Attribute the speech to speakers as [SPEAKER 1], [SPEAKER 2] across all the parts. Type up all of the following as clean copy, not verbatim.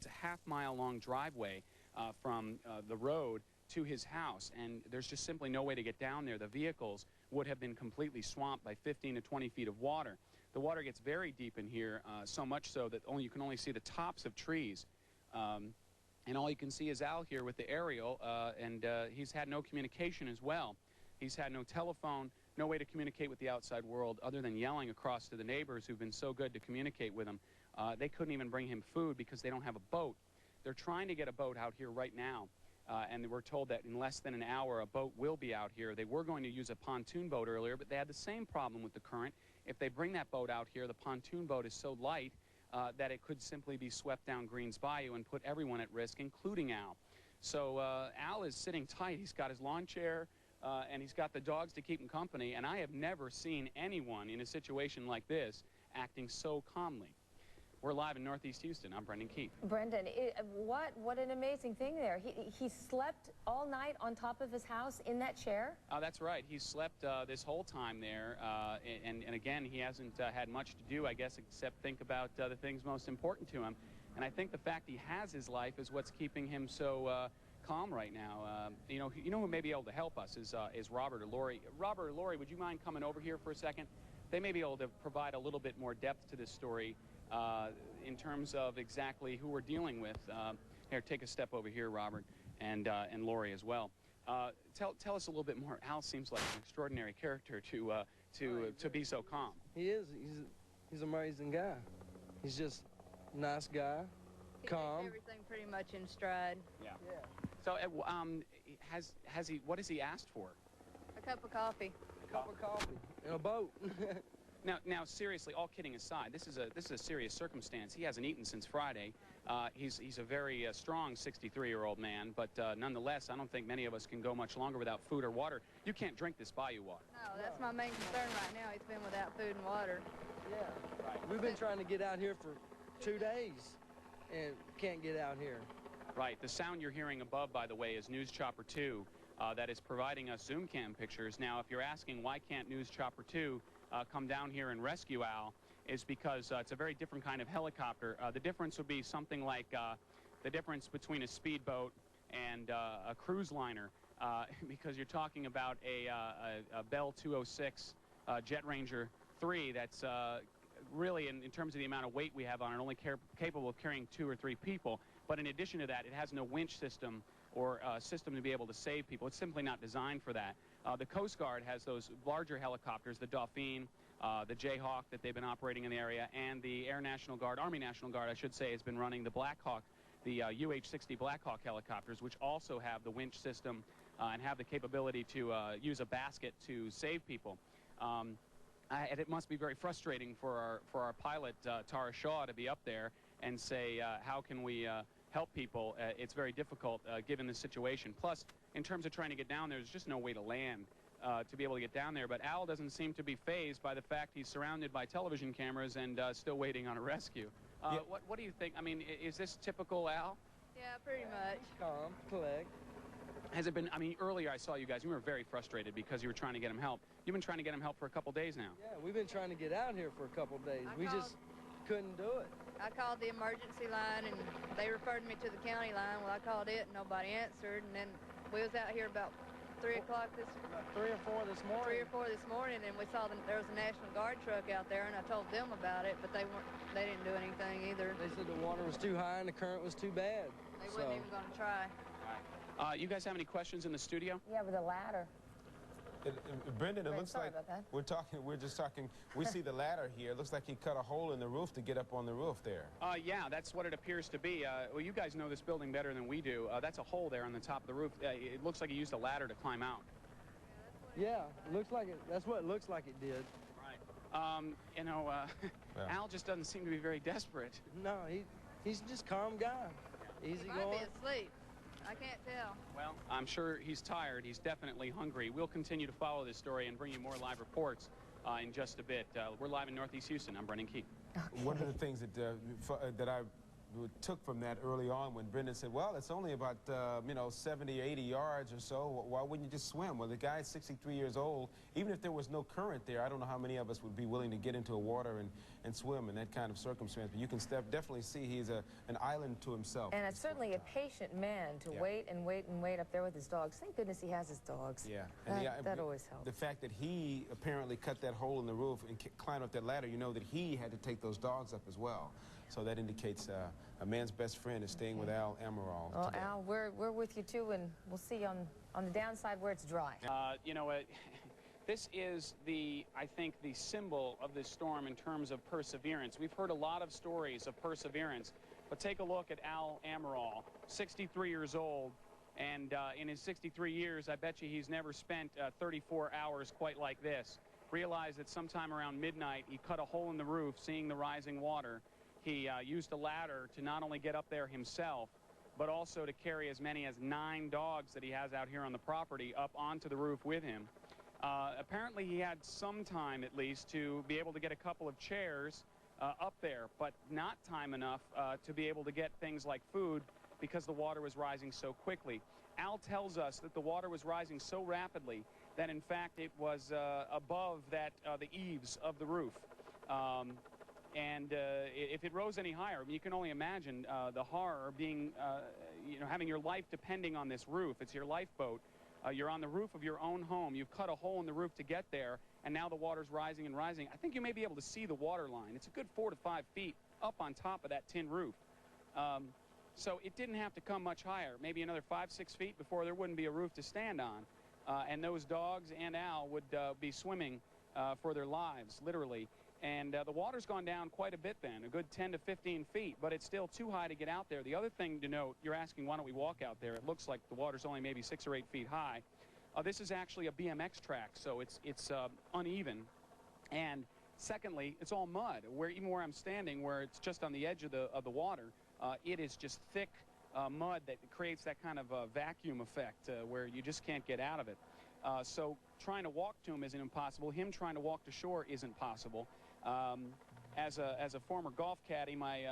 [SPEAKER 1] It's a half-mile long driveway from the road to his house, and there's just simply no way to get down there. The vehicles would have been completely swamped by 15 to 20 feet of water. The water gets very deep in here, so much so that you can only see the tops of trees. And all you can see is Al here with the aerial, and he's had no communication as well. He's had no telephone, no way to communicate with the outside world other than yelling across to the neighbors who've been so good to communicate with him. They couldn't even bring him food because they don't have a boat. They're trying to get a boat out here right now, and we're told that in less than an hour a boat will be out here. They were going to use a pontoon boat earlier, but they had the same problem with the current. If they bring that boat out here, the pontoon boat is so light that it could simply be swept down Greens Bayou and put everyone at risk, including Al. So Al is sitting tight. He's got his lawn chair, and he's got the dogs to keep him company, and I have never seen anyone in a situation like this acting so calmly. We're live in Northeast Houston. I'm Brendan Keith.
[SPEAKER 2] Brendan, what an amazing thing there. He slept all night on top of his house in that chair?
[SPEAKER 1] That's right. He slept this whole time there, and again, he hasn't had much to do, I guess, except think about the things most important to him. And I think the fact he has his life is what's keeping him so calm right now. You know who may be able to help us is Robert or Lori. Robert or Lori, would you mind coming over here for a second? They may be able to provide a little bit more depth to this story in terms of exactly who we're dealing with. Here, take a step over here, Robert, and Lori as well. Tell us a little bit more. Al seems like an extraordinary character to be so calm.
[SPEAKER 3] He is. He's an amazing guy. He's just a nice guy, calm.
[SPEAKER 4] Everything pretty much in stride.
[SPEAKER 1] Yeah. So what has he asked for?
[SPEAKER 4] A cup of coffee.
[SPEAKER 3] A cup of coffee and a boat.
[SPEAKER 1] Now, seriously, all kidding aside, this is a serious circumstance. He hasn't eaten since Friday. He's a very strong 63-year-old man, but nonetheless, I don't think many of us can go much longer without food or water. You can't drink this bayou water.
[SPEAKER 4] No, that's my main concern right now. He's been without food and water.
[SPEAKER 3] Yeah. Right. We've been trying to get out here for 2 days and can't get out here.
[SPEAKER 1] Right. The sound you're hearing above, by the way, is News Chopper 2 that is providing us Zoom cam pictures. Now, if you're asking why can't News Chopper 2 come down here and rescue Al, is because it's a very different kind of helicopter. The difference would be something like the difference between a speedboat and a cruise liner, because you're talking about a Bell 206 Jet Ranger 3 that's really, in terms of the amount of weight we have on it, only capable of carrying 2 or 3 people. But in addition to that, it has no winch system or system to be able to save people. It's simply not designed for that. The Coast Guard has those larger helicopters, the Dauphine, the Jayhawk that they've been operating in the area, and the Air National Guard, Army National Guard, I should say, has been running the Black Hawk, the UH-60 Black Hawk helicopters, which also have the winch system and have the capability to use a basket to save people. And it must be very frustrating for our pilot, Tara Shaw, to be up there and say, how can we help people? It's very difficult given the situation. Plus, in terms of trying to get down there, there's just no way to land to be able to get down there. But Al doesn't seem to be fazed by the fact he's surrounded by television cameras and still waiting on a rescue. Yeah. What do you think? I mean, is this typical Al?
[SPEAKER 4] Yeah, pretty much.
[SPEAKER 3] Calm, collect.
[SPEAKER 1] Has it been, I mean, earlier I saw you guys, you were very frustrated because you were trying to get him help. You've been trying to get him help for a couple days now.
[SPEAKER 3] Yeah, we've been trying to get out here for a couple days. We just couldn't do it.
[SPEAKER 4] I called the emergency line, and they referred me to the county line. Well, I called it, and nobody answered. And then we was out here about 3 o'clock this...
[SPEAKER 3] 3 or 4 this morning.
[SPEAKER 4] 3 or 4 this morning, and we saw there was a National Guard truck out there, and I told them about it, but they didn't do anything either.
[SPEAKER 3] They said the water was too high and the current was too bad.
[SPEAKER 4] They wasn't even going to try.
[SPEAKER 1] You guys have any questions in the studio?
[SPEAKER 2] Yeah, with a ladder.
[SPEAKER 5] Brendan, it looks like we're just talking, we see the ladder here. It looks like he cut a hole in the roof to get up on the roof there.
[SPEAKER 1] Yeah, that's what it appears to be. Well, you guys know this building better than we do. That's a hole there on the top of the roof. It looks like he used a ladder to climb out.
[SPEAKER 3] Yeah, looks like it. That's what it looks like it did.
[SPEAKER 1] Right. You know, Al just doesn't seem to be very desperate.
[SPEAKER 3] No, he's just a calm guy. Easy
[SPEAKER 4] He might be asleep. I can't tell.
[SPEAKER 1] Well, I'm sure he's tired. He's definitely hungry. We'll continue to follow this story and bring you more live reports in just a bit. We're live in Northeast Houston. I'm Brendan Keith.
[SPEAKER 5] Okay. One of the things that I took from that early on when Brendan said, well, it's only about, 70, 80 yards or so. Why wouldn't you just swim? Well, the guy's 63 years old. Even if there was no current there, I don't know how many of us would be willing to get into the water and and swim in that kind of circumstance. But you can definitely see he's an island to himself.
[SPEAKER 2] And it's certainly a patient man to wait and wait and wait up there with his dogs. Thank goodness he has his dogs.
[SPEAKER 5] Yeah. And
[SPEAKER 2] that always helps.
[SPEAKER 5] The fact that he apparently cut that hole in the roof and climbed up that ladder, you know that he had to take those dogs up as well. So that indicates a man's best friend is staying with Amaral.
[SPEAKER 2] Well,
[SPEAKER 5] today.
[SPEAKER 2] Al, we're with you too, and we'll see you on the downside where it's dry.
[SPEAKER 1] You know, this is I think, the symbol of this storm in terms of perseverance. We've heard a lot of stories of perseverance, but take a look at Al Amaral, 63 years old, and in his 63 years, I bet you he's never spent 34 hours quite like this. Realized that sometime around midnight, he cut a hole in the roof, seeing the rising water. He used a ladder to not only get up there himself, but also to carry as many as 9 dogs that he has out here on the property up onto the roof with him. Apparently he had some time, at least, to be able to get a couple of chairs up there, but not time enough to be able to get things like food because the water was rising so quickly. Al tells us that the water was rising so rapidly that, in fact, it was above the eaves of the roof. And if it rose any higher, I mean, you can only imagine the horror being, you know, having your life depending on this roof. It's your lifeboat. You're on the roof of your own home. You've cut a hole in the roof to get there, and now the water's rising and rising. I think you may be able to see the water line. It's a good 4 to 5 feet up on top of that tin roof. So it didn't have to come much higher, maybe another 5, 6 feet before there wouldn't be a roof to stand on. And those dogs and Al would be swimming for their lives, literally. And the water's gone down quite a bit then, a good 10 to 15 feet, but it's still too high to get out there. The other thing to note, you're asking why don't we walk out there? It looks like the water's only maybe 6 or 8 feet high. This is actually a BMX track, so it's uneven. And secondly, it's all mud. Even where I'm standing, where it's just on the edge of the water, it is just thick mud that creates that kind of vacuum effect where you just can't get out of it. So trying to walk to him isn't impossible. Him trying to walk to shore isn't possible. As a former golf caddy, my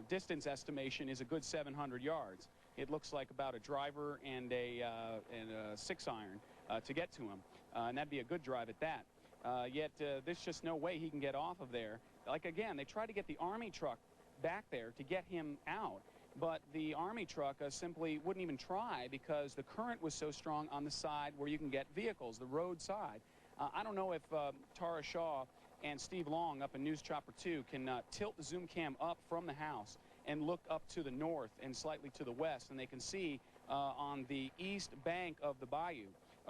[SPEAKER 1] distance estimation is a good 700 yards. It looks like about a driver and a 6-iron to get to him, and that'd be a good drive at that. Yet there's just no way he can get off of there. Like again, they tried to get the Army truck back there to get him out, but the Army truck simply wouldn't even try because the current was so strong on the side where you can get vehicles, the road side. I don't know if Tara Shaw and Steve Long up in News Chopper 2 can tilt the zoom cam up from the house and look up to the north and slightly to the west, and they can see on the east bank of the bayou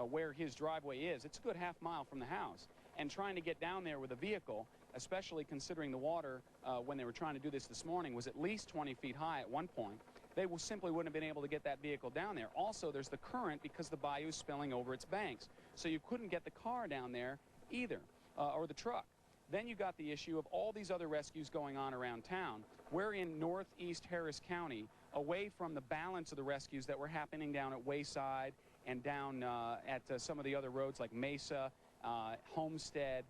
[SPEAKER 1] where his driveway is. It's a good half mile from the house, and trying to get down there with a vehicle, especially considering the water when they were trying to do this morning was at least 20 feet high at one point. They simply wouldn't have been able to get that vehicle down there. Also, there's the current because the bayou is spilling over its banks. So you couldn't get the car down there either, or the truck. Then you got the issue of all these other rescues going on around town. We're in northeast Harris County, away from the balance of the rescues that were happening down at Wayside and down at some of the other roads like Mesa, Homestead,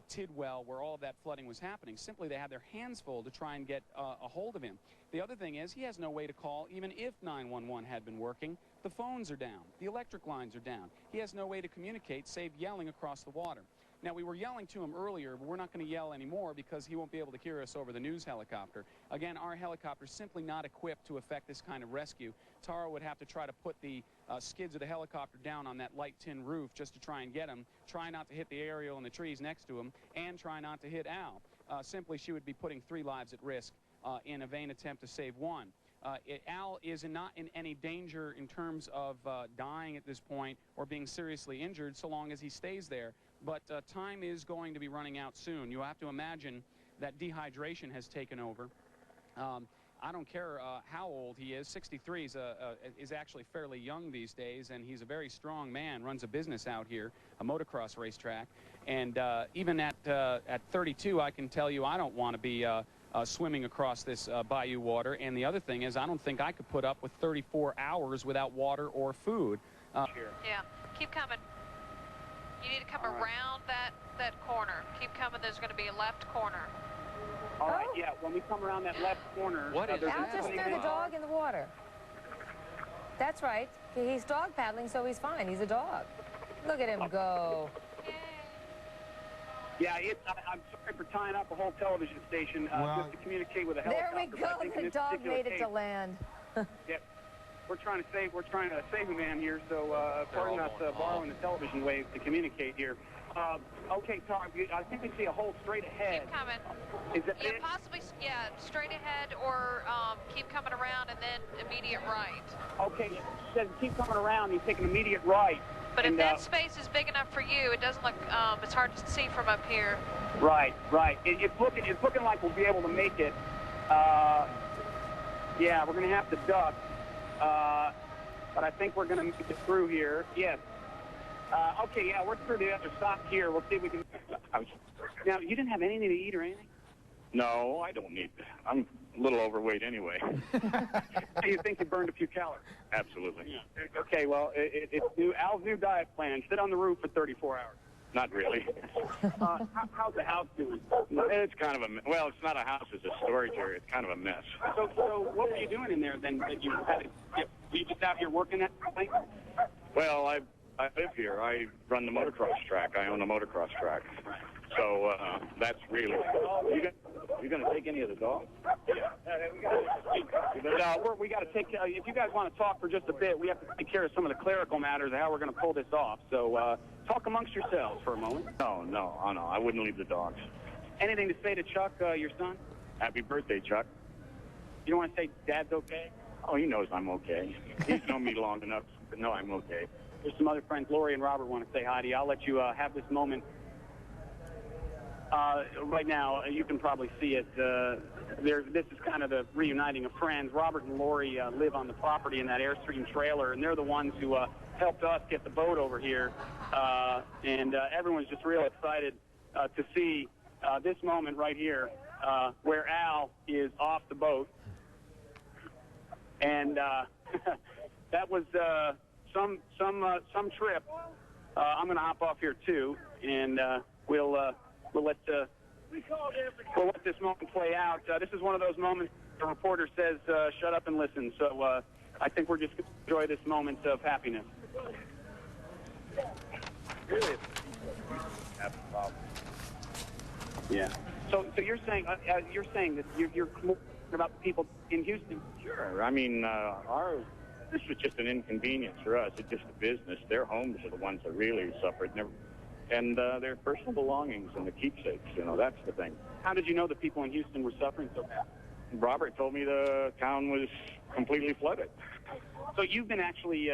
[SPEAKER 1] Tidwell, where all of that flooding was happening. Simply they had their hands full to try and get a hold of him. The other thing is he has no way to call even if 911 had been working. The phones are down. The electric lines are down. He has no way to communicate save yelling across the water. Now, we were yelling to him earlier, but we're not going to yell anymore because he won't be able to hear us over the news helicopter. Again, our helicopter's simply not equipped to effect this kind of rescue. Tara would have to try to put the skids of the helicopter down on that light tin roof just to try and get him, try not to hit the aerial and the trees next to him, and try not to hit Al. Simply, she would be putting 3 lives at risk in a vain attempt to save 1. Al is not in any danger in terms of dying at this point or being seriously injured so long as he stays there. But time is going to be running out soon. You have to imagine that dehydration has taken over. I don't care how old he is. 63 is actually fairly young these days, and he's a very strong man, runs a business out here, a motocross racetrack. And even at 32, I can tell you I don't want to be swimming across this bayou water. And the other thing is I don't think I could put up with 34 hours without water or food.
[SPEAKER 6] Yeah, keep coming. You need to come around that corner. Keep coming. There's going to be a left corner.
[SPEAKER 1] All right, yeah, when we come around that left corner...
[SPEAKER 2] Al just threw the dog in the water. That's right. He's dog paddling, so he's fine. He's a dog. Look at him go.
[SPEAKER 6] Yay.
[SPEAKER 7] Yeah, I'm sorry for tying up a whole television station just to communicate with a helicopter.
[SPEAKER 2] There we go. The dog made it to land.
[SPEAKER 7] Yeah, we're trying to save a man here. So pardon us borrowing the television waves to communicate here. Okay, Tom, I think we see a hole straight ahead.
[SPEAKER 6] Keep coming.
[SPEAKER 7] Is that it?
[SPEAKER 6] Possibly, yeah, straight ahead or keep coming around and then immediate right.
[SPEAKER 7] Okay, he says keep coming around. He's taking immediate right.
[SPEAKER 6] But if that space is big enough for you, it doesn't look, it's hard to see from up here.
[SPEAKER 7] Right. It's looking like we'll be able to make it. Yeah, we're going to have to duck. But I think we're going to make it through here. Yes. Okay, yeah, we're through the other side here. We'll see if we can... Now, you didn't have anything to eat or anything?
[SPEAKER 8] No, I don't need that. I'm a little overweight anyway.
[SPEAKER 7] You think you burned a few calories?
[SPEAKER 8] Absolutely.
[SPEAKER 7] Yeah. Okay, well, it's Al's new diet plan. Sit on the roof for 34 hours.
[SPEAKER 8] Not really.
[SPEAKER 7] How's the house doing?
[SPEAKER 8] It's kind of a... Well, it's not a house. It's a storage area. It's kind of a mess.
[SPEAKER 7] So what were you doing in there then that you had to... Were you just out here working that thing?
[SPEAKER 8] Well, I live here. I run the motocross track. I own a motocross track. So that's really... You going to take any of the dogs?
[SPEAKER 7] Yeah. We got to take... if you guys want to talk for just a bit, we have to take care of some of the clerical matters of how we're going to pull this off. So talk amongst yourselves for a moment.
[SPEAKER 8] No. I wouldn't leave the dogs.
[SPEAKER 7] Anything to say to Chuck, your son?
[SPEAKER 8] Happy birthday, Chuck.
[SPEAKER 7] You don't want to say Dad's okay?
[SPEAKER 8] Oh, he knows I'm okay. He's known me long enough to know I'm okay.
[SPEAKER 7] There's some other friends. Lori and Robert want to say hi to you. I'll let you have this moment. Right now, you can probably see it. This is kind of the reuniting of friends. Robert and Lori live on the property in that Airstream trailer, and they're the ones who helped us get the boat over here. And everyone's just real excited to see this moment right here where Al is off the boat. And that was some trip. I'm going to hop off here too, and we'll let this moment play out. This is one of those moments the reporter says, "Shut up and listen." So I think we're just going to enjoy this moment of happiness. Really? Yeah. So you're saying that you're about the people in Houston?
[SPEAKER 8] Sure. I mean, this was just an inconvenience for us. It's just a business. Their homes are the ones that really suffered. And their personal belongings and the keepsakes, that's the thing.
[SPEAKER 7] How did you know the people in Houston were suffering so bad?
[SPEAKER 8] Robert told me the town was completely flooded.
[SPEAKER 7] So you've been actually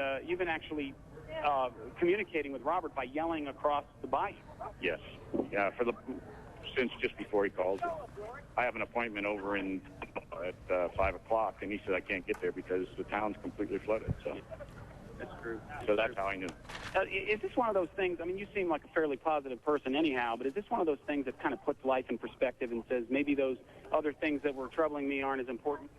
[SPEAKER 7] communicating with Robert by yelling across the bayou?
[SPEAKER 8] Yes. Yeah, since just before he called. I have an appointment over at 5 o'clock, and he said I can't get there because the town's completely flooded. So
[SPEAKER 7] that's true.
[SPEAKER 8] So that's how I knew.
[SPEAKER 7] Is this one of those things, I mean, you seem like a fairly positive person anyhow, but is this one of those things that kind of puts life in perspective and says maybe those other things that were troubling me aren't as important?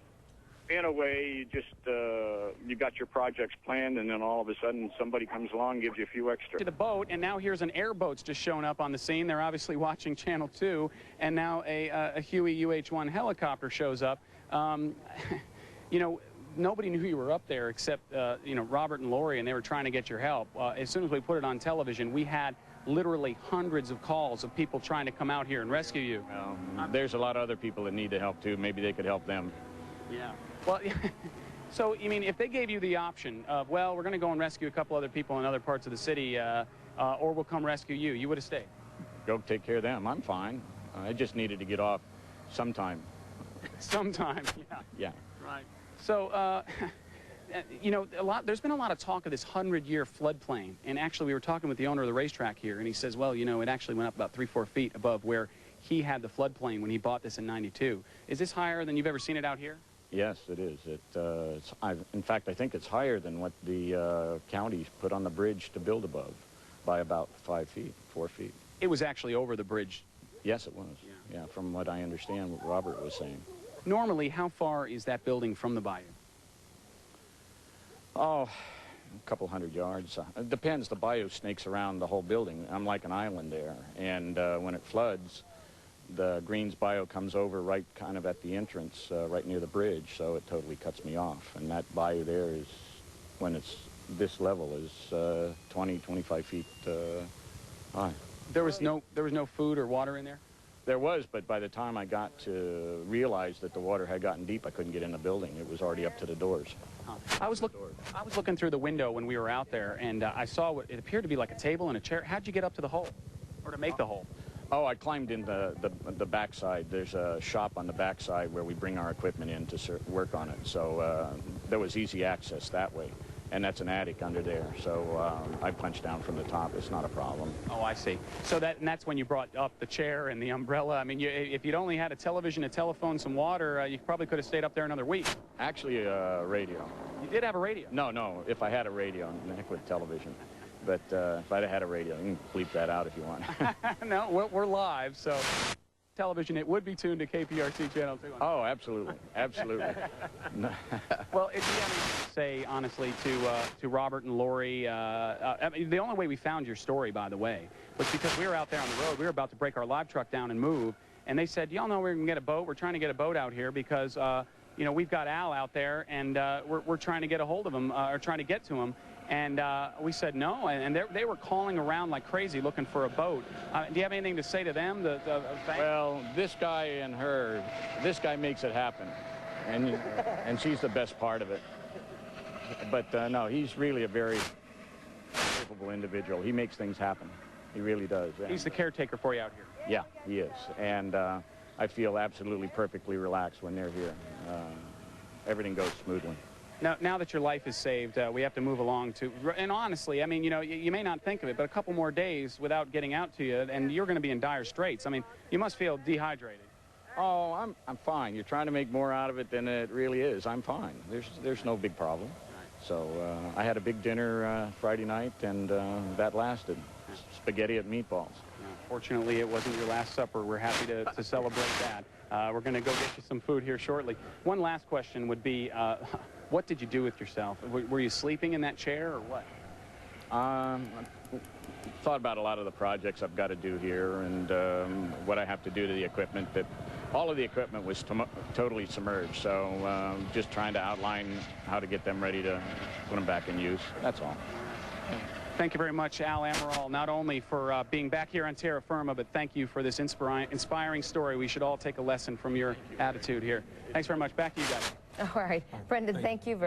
[SPEAKER 8] In a way, you just, you got your projects planned, and then all of a sudden somebody comes along and gives you a few extra.
[SPEAKER 1] To the boat, and now here's an airboat's just shown up on the scene. They're obviously watching Channel 2, and now a Huey UH-1 helicopter shows up. Nobody knew you were up there except, Robert and Lori, and they were trying to get your help. As soon as we put it on television, we had literally hundreds of calls of people trying to come out here and rescue you.
[SPEAKER 9] Well, there's a lot of other people that need the help, too. Maybe they could help them.
[SPEAKER 7] Yeah.
[SPEAKER 1] Well, so, if they gave you the option of, well, we're going to go and rescue a couple other people in other parts of the city, or we'll come rescue you, you would have stayed?
[SPEAKER 9] Go take care of them. I'm fine. I just needed to get off sometime.
[SPEAKER 1] Sometime, yeah.
[SPEAKER 9] Yeah.
[SPEAKER 1] Right. So, there's been a lot of talk of this 100-year floodplain, and actually we were talking with the owner of the racetrack here, and he says, well, it actually went up about 3-4 feet above where he had the floodplain when he bought this in '92. Is this higher than you've ever seen it out here?
[SPEAKER 9] Yes, it is. In fact, I think it's higher than what the county put on the bridge to build above by about 4 feet.
[SPEAKER 1] It was actually over the bridge.
[SPEAKER 9] Yes, it was. Yeah, from what I understand, what Robert was saying.
[SPEAKER 1] Normally, how far is that building from the bayou?
[SPEAKER 9] Oh, a couple hundred yards. It depends. The bayou snakes around the whole building. I'm like an island there. And when it floods, the Greens bayou comes over right kind of at the entrance, right near the bridge, so it totally cuts me off. And that bayou there is, when it's this level, is 20, 25 feet high.
[SPEAKER 1] There was no food or water in there?
[SPEAKER 9] There was, but by the time I got to realize that the water had gotten deep, I couldn't get in the building. It was already up to the doors.
[SPEAKER 1] Huh. I was looking through the window when we were out there, and I saw what it appeared to be like a table and a chair. How'd you get up to the hole, or to make the hole?
[SPEAKER 9] Oh, I climbed in the backside. There's a shop on the backside where we bring our equipment in to work on it. So there was easy access that way. And that's an attic under there. So I punched down from the top. It's not a problem.
[SPEAKER 1] Oh, I see. So that's when you brought up the chair and the umbrella. I mean, if you'd only had a television, a telephone, some water, you probably could have stayed up there another week.
[SPEAKER 9] Actually, a radio.
[SPEAKER 1] You did have a radio?
[SPEAKER 9] No. If I had a radio, heck with television. But if I'd have had a radio, you can bleep that out if you want.
[SPEAKER 1] No, we're live, so television, it would be tuned to KPRC Channel 2.
[SPEAKER 9] Oh, absolutely. Absolutely.
[SPEAKER 1] Well, if you have anything to say, honestly, to Robert and Lori, I mean, the only way we found your story, by the way, was because we were out there on the road. We were about to break our live truck down and move, and they said, y'all know we're going to get a boat. We're trying to get a boat out here because, you know, we've got Al out there, and we're trying to get a hold of him, or trying to get to him. And we said no, and they were calling around like crazy looking for a boat. Do you have anything to say to them?
[SPEAKER 9] Well, this guy and her, this guy makes it happen, and she's the best part of it. But no, he's really a very capable individual. He makes things happen. He really does.
[SPEAKER 1] He's the caretaker for you out here.
[SPEAKER 9] Yeah, he is. And I feel absolutely perfectly relaxed when they're here. Everything goes smoothly.
[SPEAKER 1] Now that your life is saved, we have to move along to, and honestly, I mean, you know, you may not think of it, but a couple more days without getting out to you, and you're going to be in dire straits. I mean, you must feel dehydrated.
[SPEAKER 9] Oh, I'm fine. You're trying to make more out of it than it really is. I'm fine. There's no big problem. So I had a big dinner Friday night, and that lasted. Spaghetti and meatballs.
[SPEAKER 1] Fortunately, it wasn't your last supper. We're happy to celebrate that. We're going to go get you some food here shortly. One last question would be, what did you do with yourself? Were you sleeping in that chair or what?
[SPEAKER 9] Thought about a lot of the projects I've got to do here and what I have to do to the equipment. That all of the equipment was totally submerged, so just trying to outline how to get them ready to put them back in use. That's all.
[SPEAKER 1] Thank you very much, Al Amaral, not only for being back here on terra firma, but thank you for this inspiring story. We should all take a lesson from your attitude here. Thanks very much. Back to you guys.
[SPEAKER 2] All right. Brendan, thank you very much.